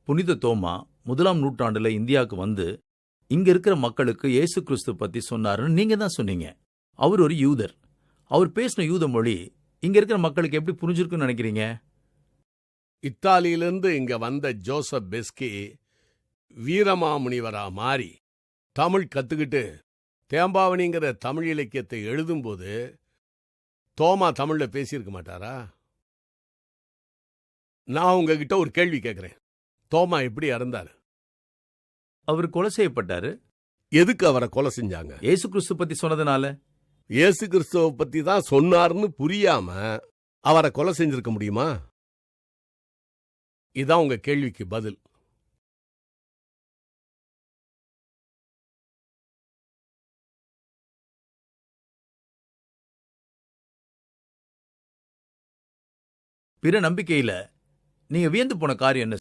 புனித தோமா 1ஆம் நூற்றாண்டுல இந்தியாவுக்கு வந்து இங்க இருக்கிற மக்களுக்கு இயேசு கிறிஸ்து பத்தி சொன்னாருன்னு நீங்க தான் சொன்னீங்க. அவர் ஒரு யூதர். அவர் பேசின யூத மொழி இங்க இருக்கிற மக்களுக்கு எப்படி புரிஞ்சிருக்குன்னு நினைக்கிறீங்க? இத்தாலியிலிருந்து இங்க வந்த ஜோசப் பெஸ்கி வீரமாமுனிவரா மாறி தமிழ் கத்துக்கிட்டு தேம்பாவணிங்கிற தமிழ் இலக்கியத்தை எழுதும்போது தோமா தமிழ்ல பேசியிருக்க மாட்டாரா? நான் உங்ககிட்ட ஒரு கேள்வி கேட்கிறேன். தோமா எப்படி இறந்தாரு? அவர் கொலை செய்யப்பட்டாரு. எதுக்கு அவரை கொலை செஞ்சாங்க? இயேசு கிறிஸ்து பத்தி சொன்னதுனால. இயேசு கிறிஸ்துவ பத்தி தான் சொன்னார்னு புரியாம அவரை கொலை செஞ்சிருக்க முடியுமா? இதான் உங்க கேள்விக்கு பதில். பிற நம்பிக்கையில நீங்க வியந்து போன காரியம் என்ன?